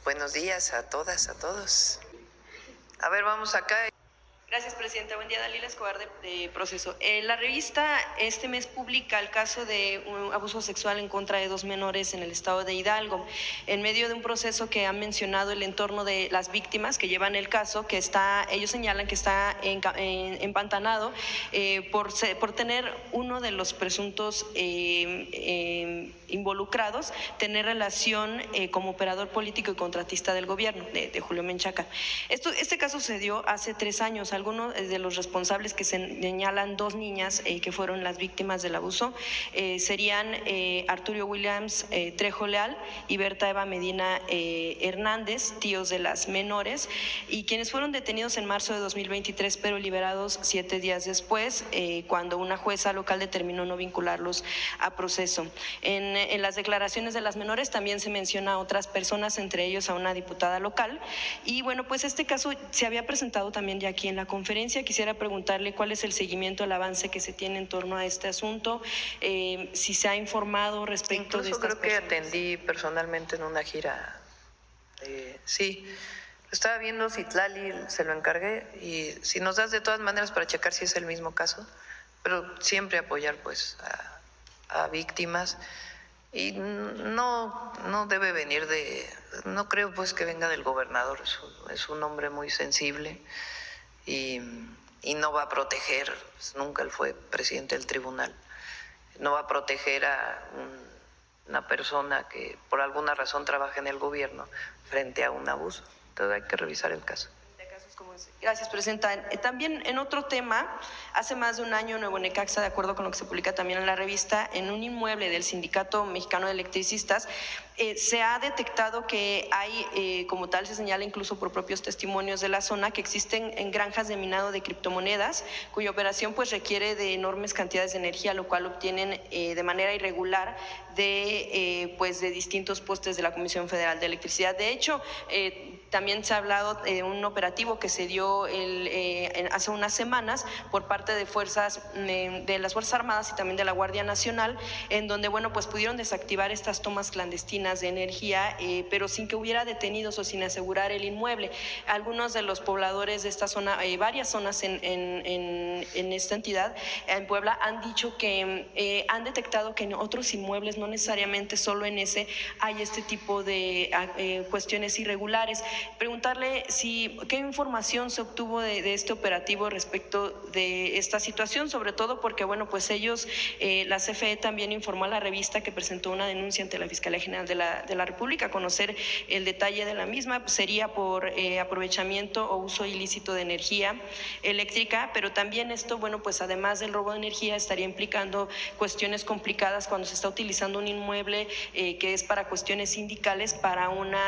Buenos días a todas, a todos. A ver, vamos acá. Gracias, Presidenta. Buen día, Dalila Escobar de Proceso. La revista este mes publica el caso de un abuso sexual en contra de 2 menores en el estado de Hidalgo, en medio de un proceso que han mencionado el entorno de las víctimas que llevan el caso, que ellos señalan que está empantanado por tener uno de los presuntos involucrados, tener relación como operador político y contratista del gobierno, de Julio Menchaca. Este caso sucedió hace 3 años. Algunos de los responsables que se señalan 2 niñas que fueron las víctimas del abuso serían Arturo Williams Trejo Leal y Berta Eva Medina Hernández, tíos de las menores, y quienes fueron detenidos en marzo de 2023, pero liberados 7 días después, cuando una jueza local determinó no vincularlos a proceso. En las declaraciones de las menores también se menciona a otras personas, entre ellos a una diputada local. Y bueno, pues este caso se había presentado también ya aquí en la conferencia. Quisiera preguntarle cuál es el seguimiento, el avance que se tiene en torno a este asunto, si se ha informado respecto de estas creo que personas. atendí personalmente en una gira. Sí, estaba viendo Citlali, se lo encargué, y si nos das de todas maneras para checar si es el mismo caso, pero siempre apoyar pues a víctimas. Y no debe venir no creo pues que venga del gobernador, es un hombre muy sensible y no va a proteger, nunca él fue presidente del tribunal, no va a proteger a una persona que por alguna razón trabaja en el gobierno frente a un abuso. Entonces hay que revisar el caso. Gracias, Presidenta. También en otro tema, hace más de un año Nuevo Necaxa, de acuerdo con lo que se publica también en la revista, en un inmueble del Sindicato Mexicano de Electricistas, se ha detectado que hay, como tal se señala incluso por propios testimonios de la zona, que existen en granjas de minado de criptomonedas, cuya operación pues requiere de enormes cantidades de energía, lo cual obtienen de manera irregular de distintos postes de la Comisión Federal de Electricidad. De hecho, también se ha hablado de un operativo que se dio hace unas semanas por parte de las Fuerzas Armadas y también de la Guardia Nacional, en donde pues pudieron desactivar estas tomas clandestinas de energía, pero sin que hubiera detenidos o sin asegurar el inmueble. Algunos de los pobladores de esta zona, varias zonas en esta entidad, en Puebla, han dicho que han detectado que en otros inmuebles, no necesariamente solo en ese, hay este tipo de cuestiones irregulares. Preguntarle qué información se obtuvo de este operativo respecto de esta situación, sobre todo porque pues ellos, la CFE también informó a la revista que presentó una denuncia ante la Fiscalía General de la República. Conocer el detalle de la misma sería por aprovechamiento o uso ilícito de energía eléctrica, pero también esto, pues además del robo de energía, estaría implicando cuestiones complicadas cuando se está utilizando un inmueble que es para cuestiones sindicales, para una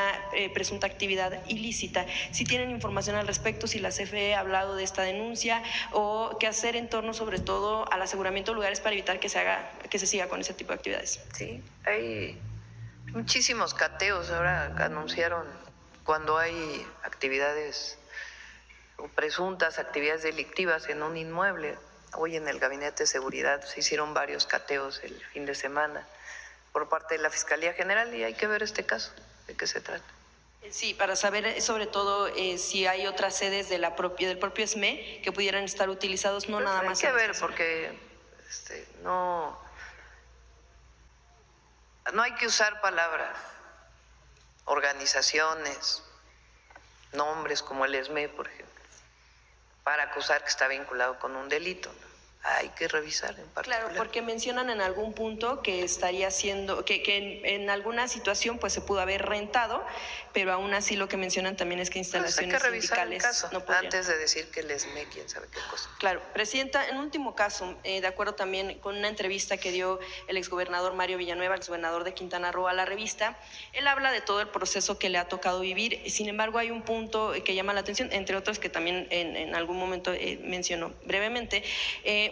presunta actividad ilícita. Si tienen información al respecto, si la CFE ha hablado de esta denuncia o qué hacer en torno sobre todo al aseguramiento de lugares para evitar que se siga con ese tipo de actividades. Sí, hay muchísimos cateos. Ahora anunciaron cuando hay actividades o presuntas actividades delictivas en un inmueble. Hoy en el Gabinete de Seguridad se hicieron varios cateos el fin de semana por parte de la Fiscalía General y hay que ver este caso, de qué se trata. Sí, para saber sobre todo si hay otras sedes del propio SME que pudieran estar utilizados, no nada más. Hay que ver porque no hay que usar palabras, organizaciones, nombres como el SME, por ejemplo, para acusar que está vinculado con un delito, ¿no? Hay que revisar en particular. Claro, porque mencionan en algún punto que estaría siendo, que en alguna situación pues se pudo haber rentado, pero aún así lo que mencionan también es que instalaciones hay que revisar sindicales el caso no podrían. Antes de decir que el SME, quién sabe qué cosa. Claro, Presidenta, en último caso, de acuerdo también con una entrevista que dio el exgobernador Mario Villanueva, exgobernador de Quintana Roo, a la revista, él habla de todo el proceso que le ha tocado vivir. Sin embargo, hay un punto que llama la atención, entre otros que también en algún momento mencionó brevemente,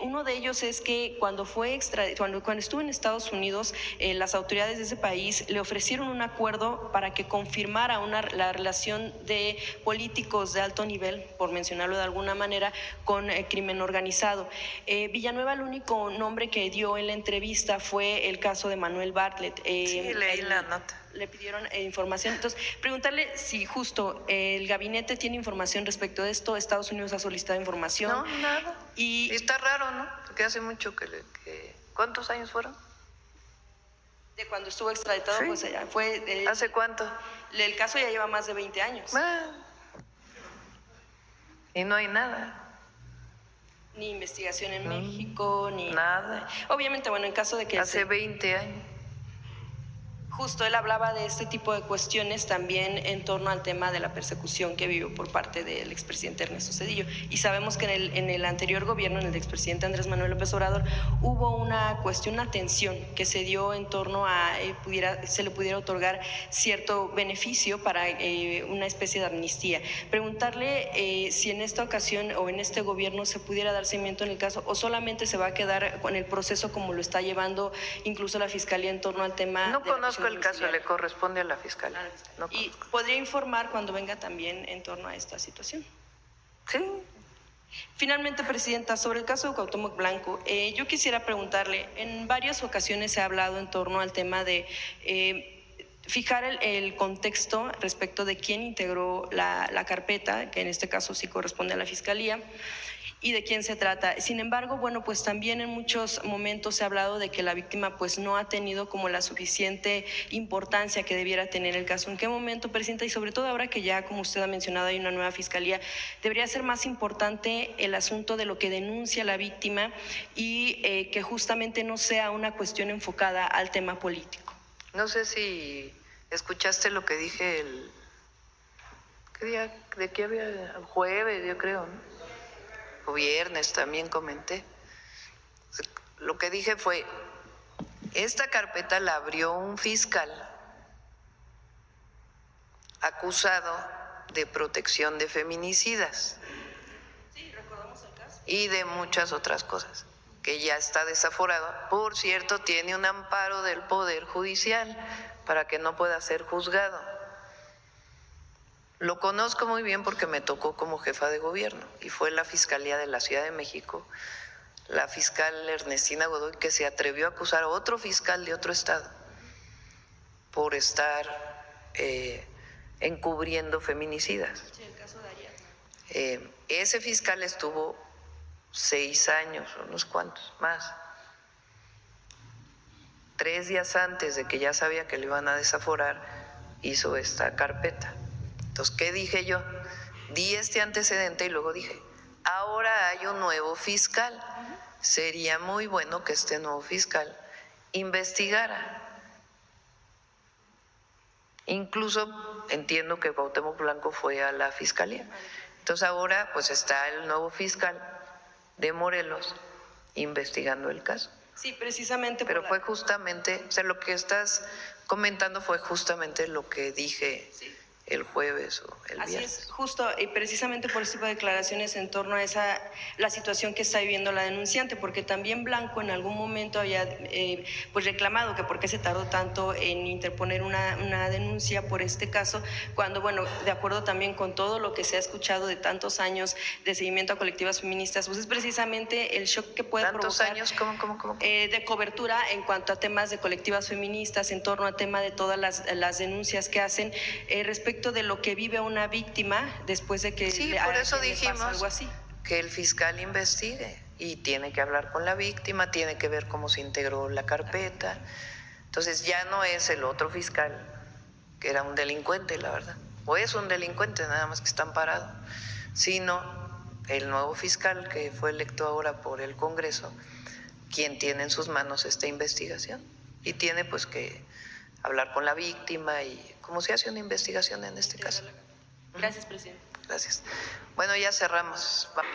Uno de ellos es que cuando estuvo en Estados Unidos, las autoridades de ese país le ofrecieron un acuerdo para que confirmara la relación de políticos de alto nivel, por mencionarlo de alguna manera, con crimen organizado. Villanueva, el único nombre que dio en la entrevista fue el caso de Manuel Bartlett. Sí, leí la nota. Le pidieron información. Entonces, preguntarle si justo el gabinete tiene información respecto de esto. Estados Unidos ha solicitado información. No, nada. Y está raro, ¿no? Porque hace mucho que ¿cuántos años fueron? De cuando estuvo extraditado, sí. Pues allá fue... ¿Hace cuánto? El caso ya lleva más de 20 años. Y no hay nada. Ni investigación en México, ni... Nada. Obviamente, bueno, en caso de que... Hace 20 años. Justo él hablaba de este tipo de cuestiones también en torno al tema de la persecución que vivió por parte del expresidente Ernesto Zedillo. Y sabemos que en el anterior gobierno, en el expresidente Andrés Manuel López Obrador, hubo una tensión que se dio en torno a se le pudiera otorgar cierto beneficio para una especie de amnistía. Preguntarle si en esta ocasión o en este gobierno se pudiera dar seguimiento en el caso o solamente se va a quedar con el proceso como lo está llevando incluso la Fiscalía en torno al tema. No conozco el caso, le corresponde a la Fiscalía. No y podría informar cuando venga también en torno a esta situación. Sí. Finalmente, Presidenta, sobre el caso de Cuauhtémoc Blanco, yo quisiera preguntarle, en varias ocasiones se ha hablado en torno al tema de fijar el contexto respecto de quién integró la carpeta, que en este caso sí corresponde a la Fiscalía, y de quién se trata. Sin embargo, bueno, pues también en muchos momentos se ha hablado de que la víctima pues no ha tenido como la suficiente importancia que debiera tener el caso. ¿En qué momento, Presidenta? Y sobre todo ahora que ya, como usted ha mencionado, hay una nueva Fiscalía, debería ser más importante el asunto de lo que denuncia la víctima y que justamente no sea una cuestión enfocada al tema político. No sé si escuchaste lo que dije ¿qué día? ¿De qué había? El jueves, yo creo, ¿no? O viernes también comenté. Lo que dije fue, esta carpeta la abrió un fiscal acusado de protección de feminicidas. Sí, recordamos el caso. Y de muchas otras cosas, que ya está desaforado. Por cierto, tiene un amparo del Poder Judicial para que no pueda ser juzgado. Lo conozco muy bien porque me tocó como jefa de gobierno y fue la Fiscalía de la Ciudad de México, la fiscal Ernestina Godoy, que se atrevió a acusar a otro fiscal de otro estado por estar encubriendo feminicidas. Sí, el caso de ayer. Ese fiscal estuvo 6 años, unos cuantos más. 3 días antes de que ya sabía que le iban a desaforar, hizo esta carpeta. Entonces, ¿qué dije yo? Di este antecedente y luego dije, ahora hay un nuevo fiscal. Sería muy bueno que este nuevo fiscal investigara. Incluso entiendo que Cuauhtémoc Blanco fue a la Fiscalía. Entonces ahora pues está el nuevo fiscal de Morelos investigando el caso. Sí, precisamente. Pero fue justamente, o sea, lo que estás comentando fue justamente lo que dije. Sí. El jueves o el viernes. Así es, justo, y precisamente por ese tipo de declaraciones en torno a la situación que está viviendo la denunciante, porque también Blanco en algún momento había pues reclamado que por qué se tardó tanto en interponer una denuncia por este caso, cuando, bueno, de acuerdo también con todo lo que se ha escuchado de tantos años de seguimiento a colectivas feministas, pues es precisamente el shock que puede provocar. ¿Tantos años? ¿Cómo? De cobertura en cuanto a temas de colectivas feministas, en torno al tema de todas las denuncias que hacen respecto de lo que vive una víctima después de que por eso dijimos algo así. Que el fiscal investigue y tiene que hablar con la víctima, tiene que ver cómo se integró la carpeta. Entonces ya no es el otro fiscal que era un delincuente, la verdad, o es un delincuente nada más que está amparado, sino el nuevo fiscal que fue electo ahora por el Congreso, quien tiene en sus manos esta investigación y tiene pues que hablar con la víctima y cómo se hace una investigación en este caso. Gracias, presidente. Gracias. Bueno, ya cerramos. Vamos.